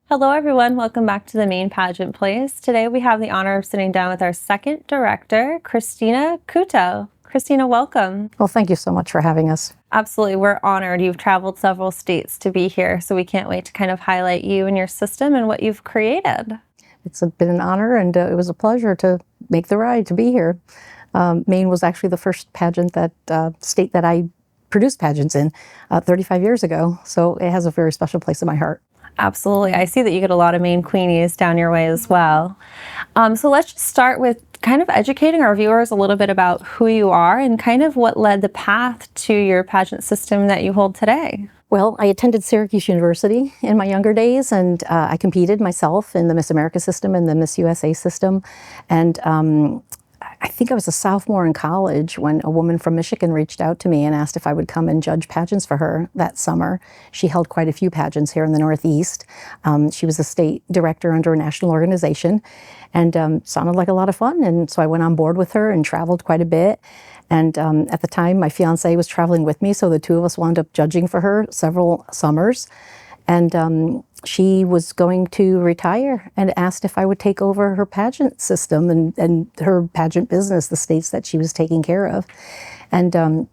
Hello, everyone. Welcome back to the Maine Pageant Place. Today we have the honor of sitting down with our second director, Christina Couto. Christina, welcome. Well, thank you so much for having us. Absolutely. We're honored. You've traveled several states to be here, so we can't wait to kind of highlight you and your system and what you've created. It's been an honor, and it was a pleasure to make the ride to be here. Maine was actually the first pageant state that I produced pageants in 35 years ago, so it has a very special place in my heart. Absolutely. I see that you get a lot of Maine Queenies down your way as well. So let's just start with kind of educating our viewers a little bit about who you are and kind of what led the path to your pageant system that you hold today. Well, I attended Syracuse University in my younger days, and I competed myself in the Miss America system and the Miss USA system. And I think I was a sophomore in college when a woman from Michigan reached out to me and asked if I would come and judge pageants for her that summer. She held quite a few pageants here in the Northeast. She was a state director under a national organization, and sounded like a lot of fun. And so I went on board with her and traveled quite a bit. And at the time, my fiance was traveling with me, so the two of us wound up judging for her several summers. And she was going to retire and asked if I would take over her pageant system and her pageant business, the states that she was taking care of. And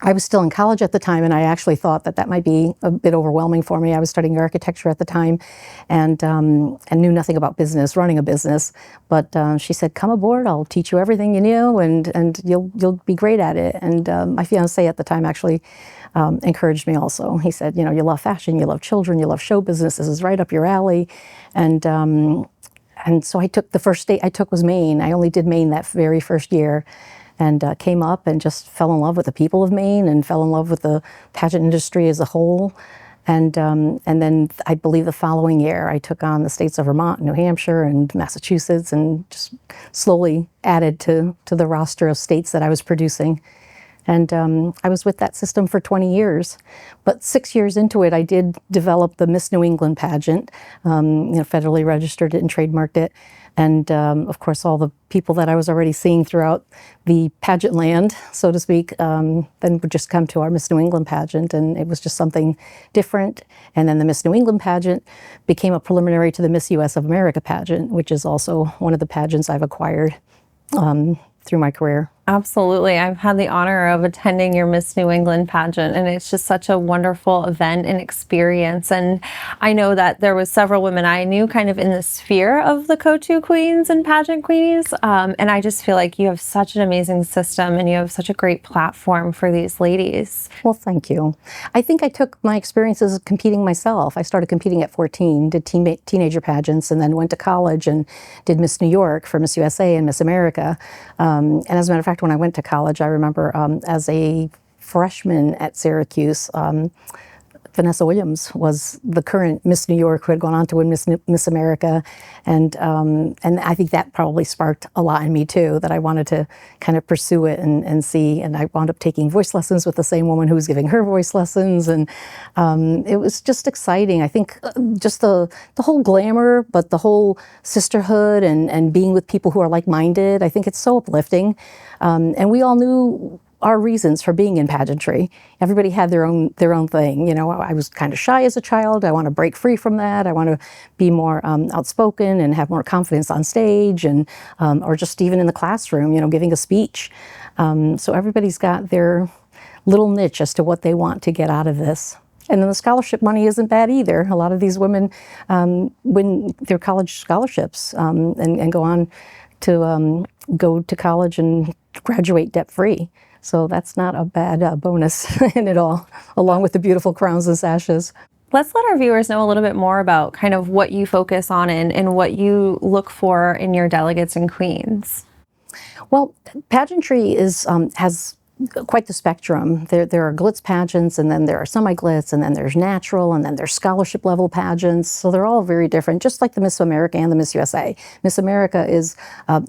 I was still in college at the time, and I actually thought that might be a bit overwhelming for me. I was studying architecture at the time, and knew nothing about running a business. But she said, "Come aboard. I'll teach you everything you knew, and you'll be great at it." And my fiance at the time actually encouraged me also. He said, "You know, you love fashion, you love children, you love show business. This is right up your alley." And so I took the first state I took was Maine. I only did Maine that very first year. And came up and just fell in love with the people of Maine and fell in love with the pageant industry as a whole. And then I believe the following year I took on the states of Vermont, New Hampshire, and Massachusetts, and just slowly added to the roster of states that I was producing. And I was with that system for 20 years. But 6 years into it, I did develop the Miss New England pageant, federally registered it and trademarked it. And of course, all the people that I was already seeing throughout the pageant land, so to speak, then would just come to our Miss New England pageant, and it was just something different. And then the Miss New England pageant became a preliminary to the Miss U.A of America pageant, which is also one of the pageants I've acquired through my career. Absolutely. I've had the honor of attending your Miss New England pageant, and it's just such a wonderful event and experience. And I know that there was several women I knew kind of in the sphere of the Couto queens and pageant queenies. And I just feel like you have such an amazing system and you have such a great platform for these ladies. Well, thank you. I think I took my experiences competing myself. I started competing at 14, did teenager pageants, and then went to college and did Miss New York for Miss USA and Miss America. And as a matter of fact, when I went to college, I remember as a freshman at Syracuse, Vanessa Williams was the current Miss New York who had gone on to win Miss America. And I think that probably sparked a lot in me too, that I wanted to kind of pursue it and see. And I wound up taking voice lessons with the same woman who was giving her voice lessons. And it was just exciting. I think just the whole glamour, but the whole sisterhood and being with people who are like-minded, I think it's so uplifting. And we all knew our reasons for being in pageantry. Everybody had their own thing. You know, I was kind of shy as a child. I want to break free from that. I want to be more outspoken and have more confidence on stage, and or just even in the classroom, you know, giving a speech. So everybody's got their little niche as to what they want to get out of this. And then the scholarship money isn't bad either. A lot of these women win their college scholarships and go on to go to college and graduate debt-free. So that's not a bad bonus in it all, along with the beautiful crowns and sashes. Let's let our viewers know a little bit more about kind of what you focus on and what you look for in your delegates and queens. Well, pageantry has quite the spectrum. There are glitz pageants, and then there are semi-glitz, and then there's natural, and then there's scholarship level pageants. So they're all very different, just like the Miss America and the Miss USA. Miss America is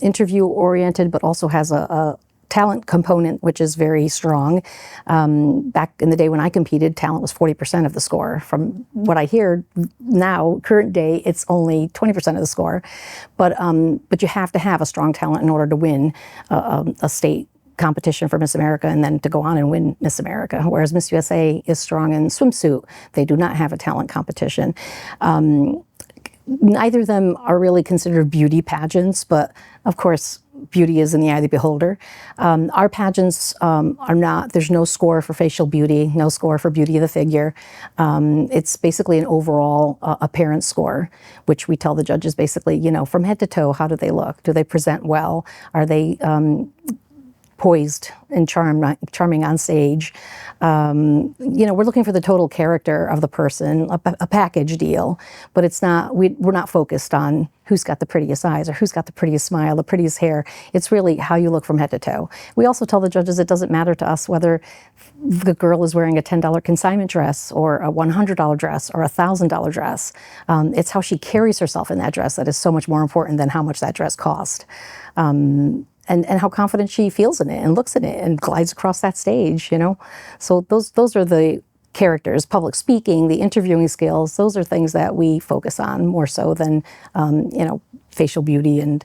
interview oriented, but also has a talent component, which is very strong. Back in the day when I competed, talent was 40% of the score. From what I hear now, current day, it's only 20% of the score. But you have to have a strong talent in order to win a state competition for Miss America and then to go on and win Miss America. Whereas Miss USA is strong in swimsuit. They do not have a talent competition. neither of them are really considered beauty pageants, but of course, beauty is in the eye of the beholder. Our pageants are not, there's no score for facial beauty, no score for beauty of the figure. It's basically an overall appearance score, which we tell the judges basically, you know, from head to toe, how do they look? Do they present well? Are they poised and charming on stage? You know, we're looking for the total character of the person, a package deal, but it's not, we're not focused on who's got the prettiest eyes or who's got the prettiest smile, the prettiest hair. It's really how you look from head to toe. We also tell the judges it doesn't matter to us whether the girl is wearing a $10 consignment dress or a $100 dress or a $1,000 dress. It's how she carries herself in that dress that is so much more important than how much that dress cost. And how confident she feels in it and looks in it and glides across that stage, you know? So those are the characters, public speaking, the interviewing skills, those are things that we focus on more so than, you know, facial beauty and,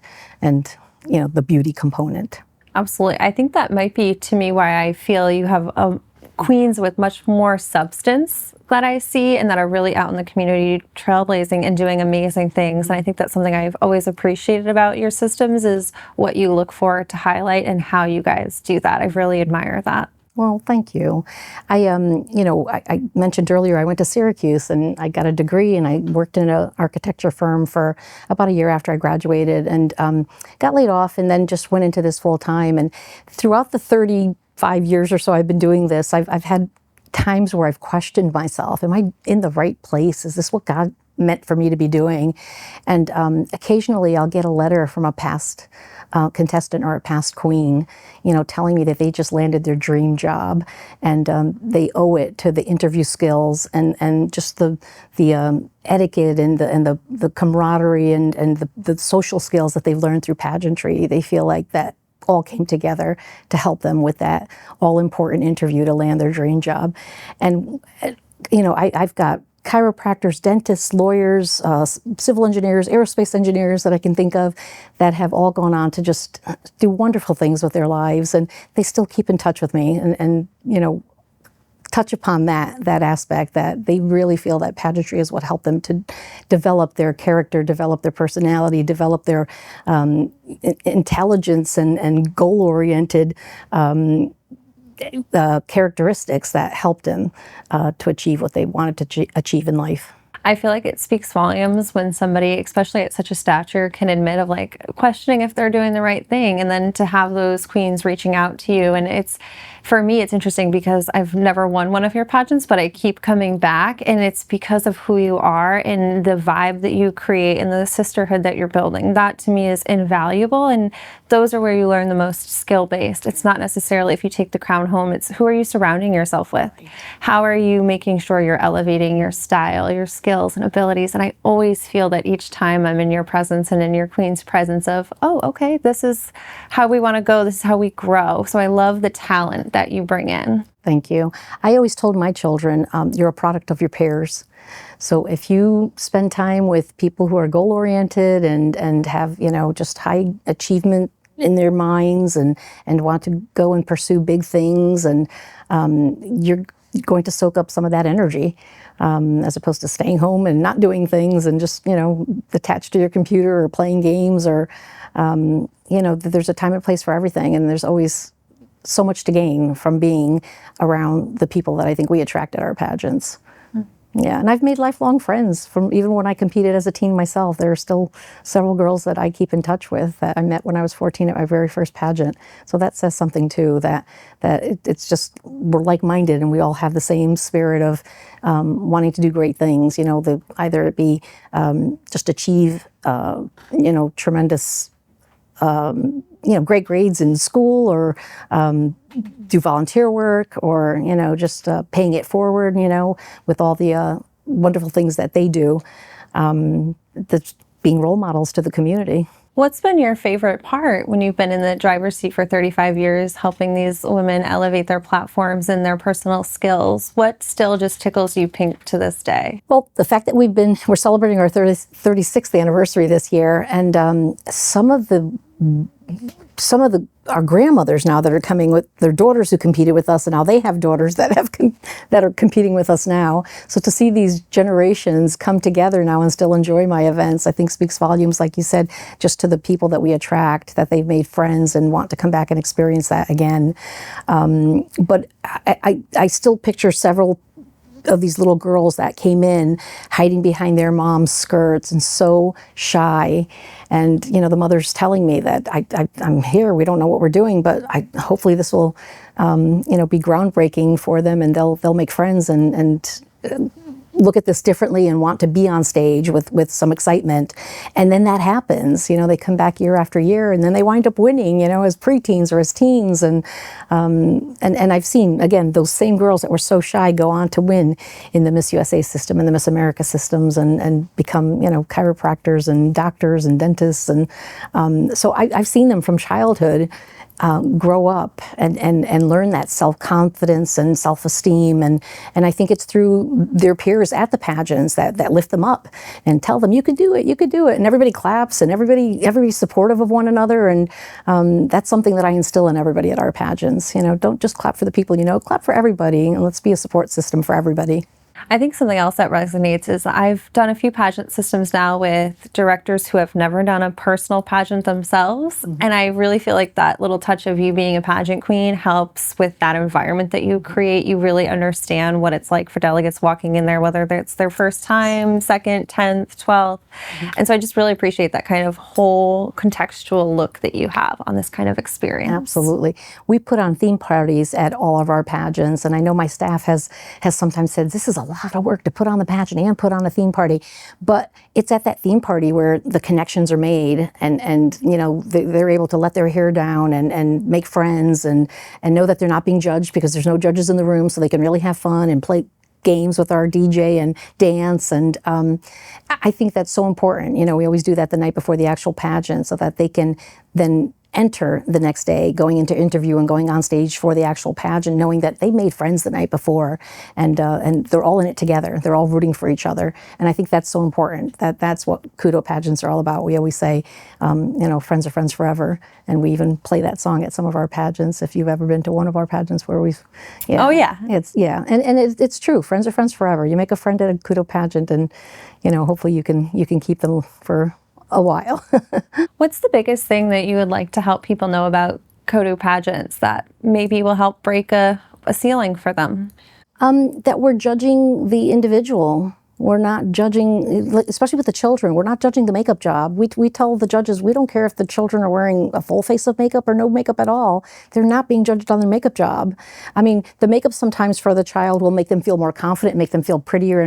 you know, the beauty component. Absolutely. I think that might be, to me, why I feel you have queens with much more substance that I see and that are really out in the community trailblazing and doing amazing things. And I think that's something I've always appreciated about your systems is what you look for to highlight and how you guys do that. I really admire that. Well, thank you. You know, I mentioned earlier I went to Syracuse and I got a degree and I worked in an architecture firm for about a year after I graduated and got laid off and then just went into this full time. And throughout the 35 years or so I've been doing this, I've had times where I've questioned myself. Am I in the right place? Is this what God meant for me to be doing? And occasionally I'll get a letter from a past contestant or a past queen, you know, telling me that they just landed their dream job and they owe it to the interview skills and just the etiquette and the camaraderie and the social skills that they've learned through pageantry. They feel like that all came together to help them with that all-important interview to land their dream job. And, you know, I've got chiropractors, dentists, lawyers, civil engineers, aerospace engineers that I can think of that have all gone on to just do wonderful things with their lives. And they still keep in touch with me and you know, touch upon that aspect that they really feel that pageantry is what helped them to develop their character, develop their personality, develop their intelligence and goal-oriented characteristics that helped them to achieve what they wanted to achieve in life. I feel like it speaks volumes when somebody, especially at such a stature, can admit of like questioning if they're doing the right thing, and then to have those queens reaching out to you. And it's, for me, it's interesting because I've never won one of your pageants, but I keep coming back, and it's because of who you are and the vibe that you create and the sisterhood that you're building. That to me is invaluable, and those are where you learn the most skill-based. It's not necessarily if you take the crown home, it's who are you surrounding yourself with? How are you making sure you're elevating your style, your skills and abilities? And I always feel that each time I'm in your presence and in your queen's presence of, oh, okay, this is how we want to go, this is how we grow. So I love the talent that you bring in. Thank you. I always told my children, you're a product of your peers. So if you spend time with people who are goal-oriented and have, you know, just high achievement in their minds and want to go and pursue big things, and you're going to soak up some of that energy as opposed to staying home and not doing things and just, you know, attached to your computer or playing games or, you know, there's a time and place for everything, and there's always so much to gain from being around the people that I think we attract at our pageants. Yeah, and I've made lifelong friends from even when I competed as a teen myself. There are still several girls that I keep in touch with that I met when I was 14 at my very first pageant. So that says something too, that it's just, we're like-minded and we all have the same spirit of wanting to do great things, you know, either it be just achieve, you know, tremendous, you know, great grades in school or do volunteer work or, you know, just paying it forward, you know, with all the wonderful things that they do, that's being role models to the community. What's been your favorite part when you've been in the driver's seat for 35 years, helping these women elevate their platforms and their personal skills? What still just tickles you pink to this day? Well, the fact that we're celebrating our 36th anniversary this year, and some of the some of our grandmothers now that are coming with their daughters who competed with us, and now they have daughters that that are competing with us now. So to see these generations come together now and still enjoy my events, I think speaks volumes, like you said, just to the people that we attract, that they've made friends and want to come back and experience that again. But I still picture several of these little girls that came in hiding behind their mom's skirts and so shy, and the mother's telling me that I'm here, we don't know what we're doing, but hopefully this will be groundbreaking for them, and they'll make friends and look at this differently and want to be on stage with some excitement. And then that happens, they come back year after year, and then they wind up winning, as preteens or as teens. And I've seen, again, those same girls that were so shy go on to win in the Miss USA system and the Miss America systems, and become, chiropractors and doctors and dentists. And so I've seen them from childhood grow up and learn that self-confidence and self-esteem, and I think it's through their peers at the pageants that lift them up and tell them, you could do it, and everybody claps, and everybody's supportive of one another, and that's something that I instill in everybody at our pageants. Don't just clap for the people clap for everybody, and let's be a support system for everybody. I think something else that resonates is I've done a few pageant systems now with directors who have never done a personal pageant themselves. Mm-hmm. And I really feel like that little touch of you being a pageant queen helps with that environment that you create. You really understand what it's like for delegates walking in there, whether it's their first time, second, 10th, 12th. Mm-hmm. And so I just really appreciate that kind of whole contextual look that you have on this kind of experience. Absolutely. We put on theme parties at all of our pageants, and I know my staff has sometimes said, this is a lot of work to put on the pageant and put on a theme party, but it's at that theme party where the connections are made, and they're able to let their hair down and make friends and know that they're not being judged, because there's no judges in the room, so they can really have fun and play games with our DJ and dance. And I think that's so important. We always do that the night before the actual pageant, so that they can then enter the next day, going into interview and going on stage for the actual pageant, knowing that they made friends the night before, and they're all in it together. They're all rooting for each other, and I think that's so important. That's what Couto pageants are all about. We always say, friends are friends forever, and we even play that song at some of our pageants. If you've ever been to one of our pageants where we've, oh yeah, it's true. Friends are friends forever. You make a friend at a Couto pageant, and hopefully you can keep them for a while. What's the biggest thing that you would like to help people know about Couto pageants that maybe will help break a ceiling for them? That we're judging the individual. We're not judging, especially with the children, we're not judging the makeup job. We tell the judges, we don't care if the children are wearing a full face of makeup or no makeup at all. They're not being judged on their makeup job. I mean, the makeup sometimes for the child will make them feel more confident, make them feel prettier,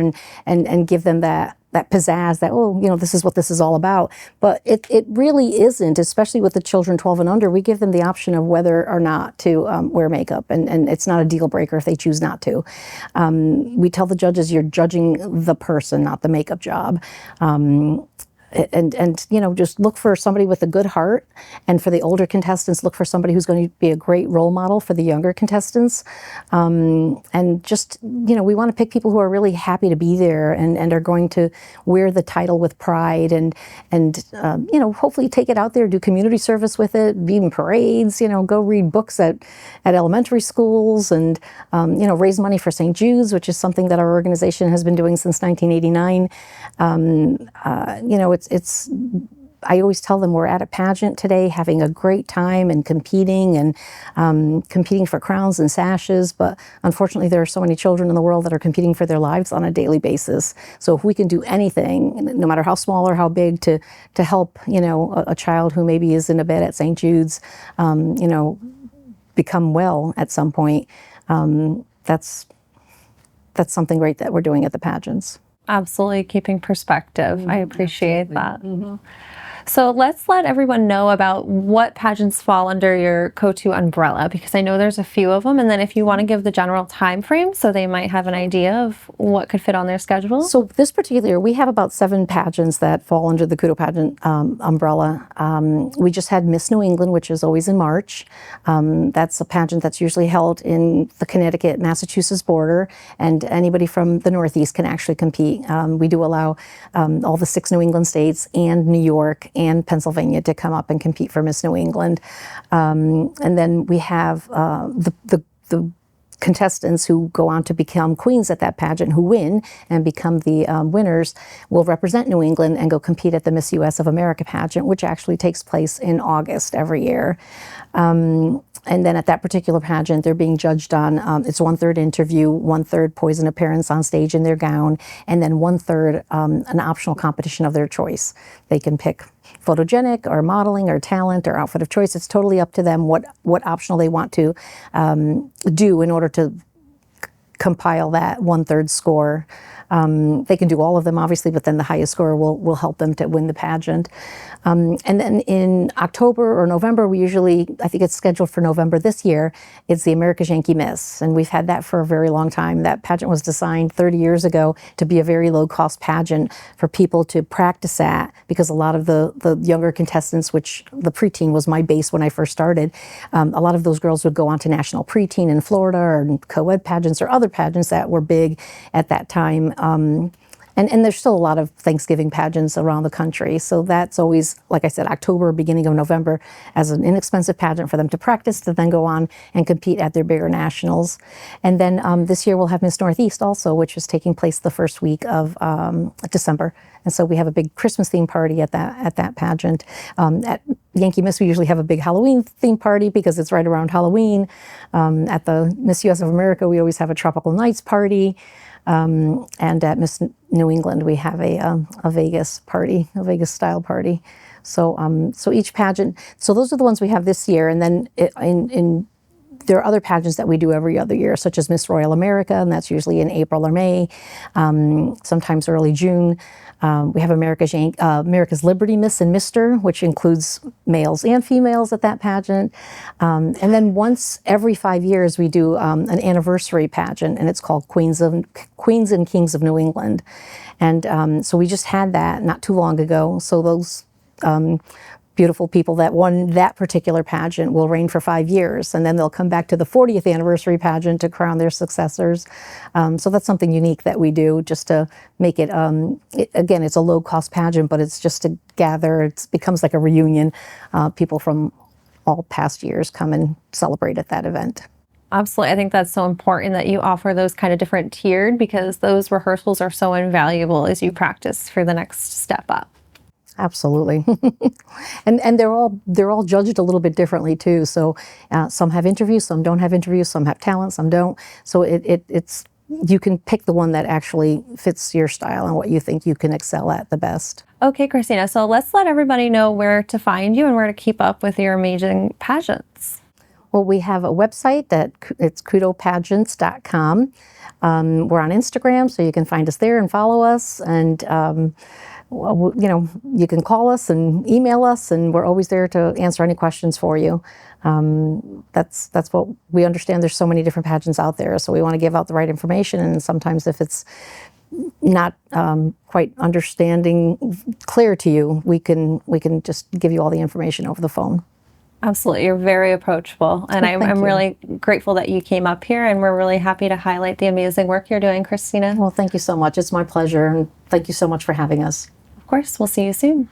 and give them that pizzazz that, this is what this is all about. But it really isn't, especially with the children 12 and under. We give them the option of whether or not to wear makeup, and it's not a deal breaker if they choose not to. We tell the judges, you're judging the person, not the makeup job. And just look for somebody with a good heart, and for the older contestants, look for somebody who's going to be a great role model for the younger contestants. And just, we want to pick people who are really happy to be there and are going to wear the title with pride, and hopefully take it out there, do community service with it, be in parades, go read books at elementary schools, and raise money for St. Jude's, which is something that our organization has been doing since 1989. It's I always tell them we're at a pageant today, having a great time and competing for crowns and sashes. But unfortunately, there are so many children in the world that are competing for their lives on a daily basis. So if we can do anything, no matter how small or how big, to help a child who maybe is in a bed at St. Jude's, become well at some point, that's something great that we're doing at the pageants. Absolutely, keeping perspective. Mm-hmm. I appreciate that. Mm-hmm. So let's let everyone know about what pageants fall under your Couto umbrella, because I know there's a few of them. And then if you want to give the general time frame, so they might have an idea of what could fit on their schedule. So this particular year, we have about 7 pageants that fall under the Couto pageant umbrella. We just had Miss New England, which is always in March. That's a pageant that's usually held in the Connecticut-Massachusetts border, and anybody from the Northeast can actually compete. We do allow all the 6 New England states and New York and Pennsylvania to come up and compete for Miss New England. And then we have the contestants who go on to become queens at that pageant, who win and become the winners, will represent New England and go compete at the Miss U.S. of America pageant, which actually takes place in August every year. And then at that particular pageant, they're being judged on, it's 1/3 interview, 1/3 poison appearance on stage in their gown, and then 1/3 an optional competition of their choice. They can pick photogenic or modeling or talent or outfit of choice. It's totally up to them what optional they want to do in order to compile that 1/3 score. They can do all of them, obviously, but then the highest score will help them to win the pageant. And then in October or November, we usually, I think it's scheduled for November this year, it's the America's Yankee Miss. And we've had that for a very long time. That pageant was designed 30 years ago to be a very low-cost pageant for people to practice at, because a lot of the younger contestants, which the preteen was my base when I first started, a lot of those girls would go on to national preteen in Florida or co-ed pageants or other pageants that were big at that time. And there's still a lot of Thanksgiving pageants around the country. So that's always, like I said, October, beginning of November, as an inexpensive pageant for them to practice, to then go on and compete at their bigger nationals. And then this year we'll have Miss Northeast also, which is taking place the first week of December. And so we have a big Christmas theme party at that pageant. At Yankee Miss, we usually have a big Halloween theme party because it's right around Halloween. At the Miss U.S. of America, we always have a Tropical Nights party. And at Miss New England, we have a Vegas party, a Vegas style party. So so each pageant, so those are the ones we have this year. And then there are other pageants that we do every other year, such as Miss Royal America, and that's usually in April or May, sometimes early June. We have America's Liberty Miss and Mister, which includes males and females at that pageant. And then once every 5 years, we do an anniversary pageant, and it's called Queens and Kings of New England. And so we just had that not too long ago. So those beautiful people that won that particular pageant will reign for 5 years, and then they'll come back to the 40th anniversary pageant to crown their successors. So that's something unique that we do, just to make it, again, it's a low-cost pageant, but it's just to gather, it becomes like a reunion. People from all past years come and celebrate at that event. Absolutely. I think that's so important that you offer those kind of different tiered, because those rehearsals are so invaluable as you practice for the next step up. Absolutely. and they're all judged a little bit differently too. So some have interviews, some don't have interviews, some have talent, some don't. So it's you can pick the one that actually fits your style and what you think you can excel at the best. Okay, Christina, so let's let everybody know where to find you and where to keep up with your amazing pageants. Well, we have a website it's coutopageants.com. We're on Instagram, so you can find us there and follow us. And you know, you can call us and email us, and we're always there to answer any questions for you. That's what we understand. There's so many different pageants out there, so we want to give out the right information. And sometimes if it's not quite clear to you, we can just give you all the information over the phone. Absolutely. You're very approachable. And I'm really grateful that you came up here, and we're really happy to highlight the amazing work you're doing, Christina. Well, thank you so much. It's my pleasure. And thank you so much for having us. Of course. We'll see you soon.